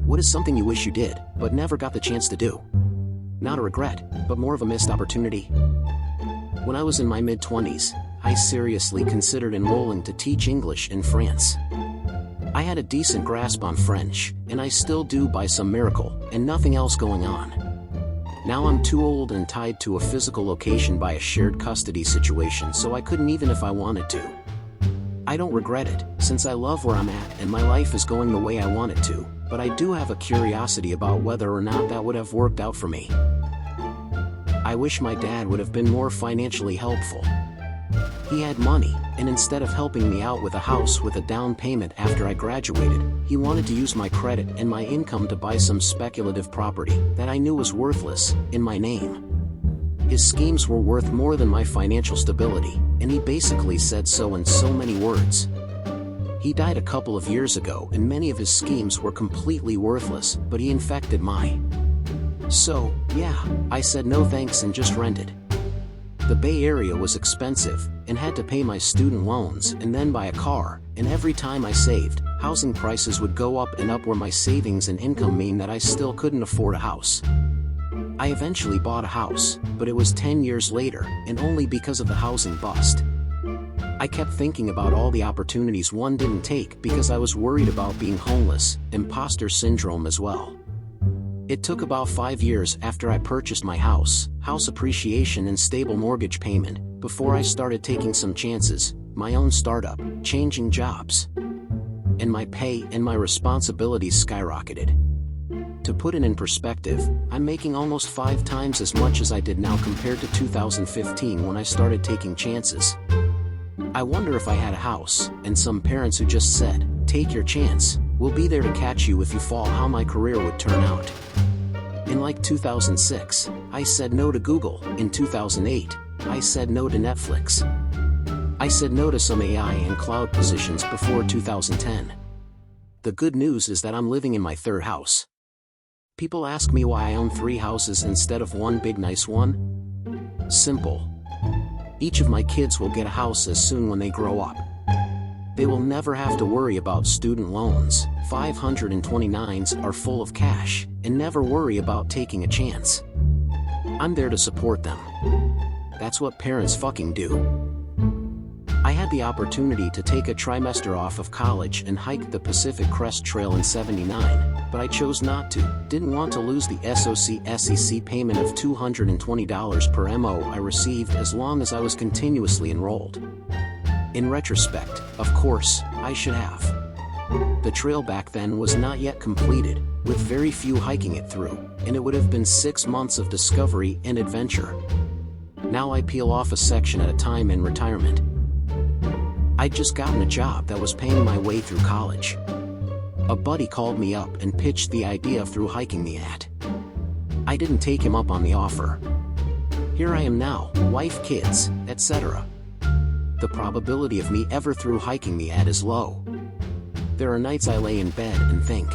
What is something you wish you did, but never got the chance to do? Not a regret, but more of a missed opportunity. When I was in my mid-20s, I seriously considered enrolling to teach English in France. I had a decent grasp on French, and I still do by some miracle, and nothing else going on. Now I'm too old and tied to a physical location by a shared custody situation, so I couldn't even if I wanted to. I don't regret it, since I love where I'm at and my life is going the way I want it to, but I do have a curiosity about whether or not that would have worked out for me. I wish my dad would have been more financially helpful. He had money, and instead of helping me out with a house with a down payment after I graduated, he wanted to use my credit and my income to buy some speculative property that I knew was worthless, in my name. His schemes were worth more than my financial stability, and he basically said so in so many words. He died a couple of years ago and many of his schemes were completely worthless, but he infected my. So, yeah, I said no thanks and just rented. The Bay Area was expensive, and had to pay my student loans and then buy a car, and every time I saved, housing prices would go up and up where my savings and income mean that I still couldn't afford a house. I eventually bought a house, but it was 10 years later, and only because of the housing bust. I kept thinking about all the opportunities one didn't take because I was worried about being homeless, imposter syndrome as well. It took about 5 years after I purchased my house appreciation and stable mortgage payment, before I started taking some chances, my own startup, changing jobs. And my pay and my responsibilities skyrocketed. To put it in perspective, I'm making almost 5 times as much as I did now compared to 2015 when I started taking chances. I wonder if I had a house, and some parents who just said, "Take your chance, we'll be there to catch you if you fall," how my career would turn out. In like 2006, I said no to Google. In 2008, I said no to Netflix. I said no to some AI and cloud positions before 2010. The good news is that I'm living in my 3rd house. People ask me why I own 3 houses instead of one big nice one. Simple. Each of my kids will get a house as soon when they grow up. They will never have to worry about student loans, 529s are full of cash, and never worry about taking a chance. I'm there to support them. That's what parents fucking do. I had the opportunity to take a trimester off of college and hike the Pacific Crest Trail in '79, but I chose not to. Didn't want to lose the SEC payment of $220 per MO I received as long as I was continuously enrolled. In retrospect, of course, I should have. The trail back then was not yet completed, with very few hiking it through, and it would have been 6 months of discovery and adventure. Now I peel off a section at a time in retirement. I'd just gotten a job that was paying my way through college. A buddy called me up and pitched the idea of through hiking me at. I didn't take him up on the offer. Here I am now, wife, kids, etc. The probability of me ever through hiking the ad is low. There are nights I lay in bed and think,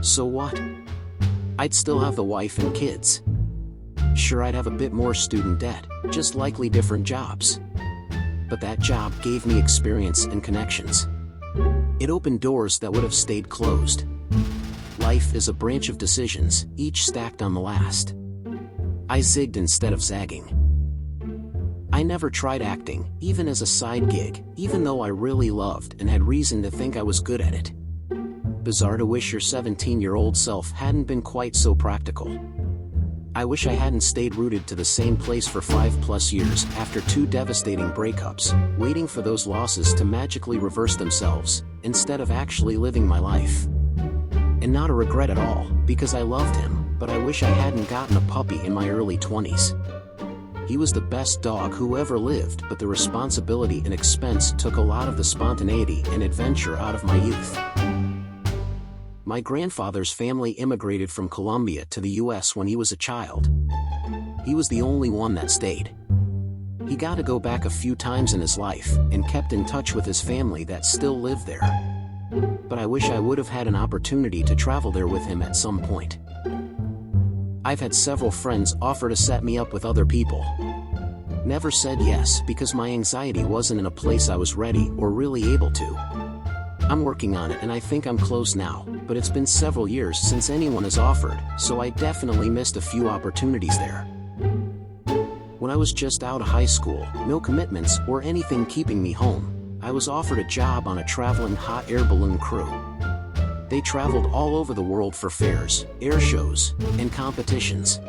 so what? I'd still have the wife and kids. Sure, I'd have a bit more student debt, just likely different jobs. But that job gave me experience and connections. It opened doors that would have stayed closed. Life is a branch of decisions, each stacked on the last. I zigged instead of zagging. I never tried acting, even as a side gig, even though I really loved and had reason to think I was good at it. Bizarre to wish your 17-year-old self hadn't been quite so practical. I wish I hadn't stayed rooted to the same place for 5+ years after 2 devastating breakups, waiting for those losses to magically reverse themselves, instead of actually living my life. And not a regret at all, because I loved him, but I wish I hadn't gotten a puppy in my early 20s. He was the best dog who ever lived, but the responsibility and expense took a lot of the spontaneity and adventure out of my youth. My grandfather's family immigrated from Colombia to the US when he was a child. He was the only one that stayed. He got to go back a few times in his life, and kept in touch with his family that still lived there. But I wish I would have had an opportunity to travel there with him at some point. I've had several friends offer to set me up with other people. Never said yes because my anxiety wasn't in a place I was ready or really able to. I'm working on it and I think I'm close now, but it's been several years since anyone has offered, so I definitely missed a few opportunities there. When I was just out of high school, no commitments or anything keeping me home, I was offered a job on a traveling hot air balloon crew. They traveled all over the world for fairs, air shows, and competitions.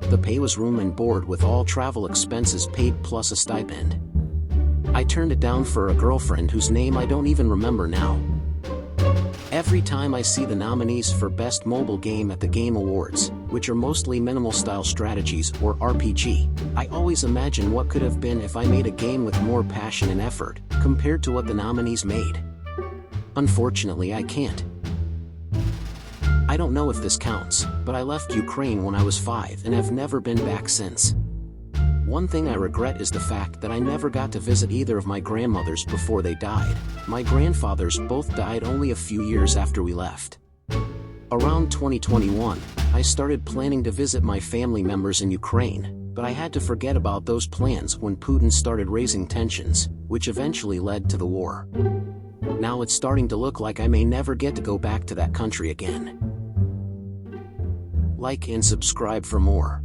The pay was room and board with all travel expenses paid plus a stipend. I turned it down for a girlfriend whose name I don't even remember now. Every time I see the nominees for Best Mobile Game at the Game Awards, which are mostly minimal style strategies or RPG, I always imagine what could have been if I made a game with more passion and effort, compared to what the nominees made. Unfortunately, I can't. I don't know if this counts, but I left Ukraine when I was 5 and have never been back since. One thing I regret is the fact that I never got to visit either of my grandmothers before they died. My grandfathers both died only a few years after we left. Around 2021, I started planning to visit my family members in Ukraine, but I had to forget about those plans when Putin started raising tensions, which eventually led to the war. Now it's starting to look like I may never get to go back to that country again. Like and subscribe for more.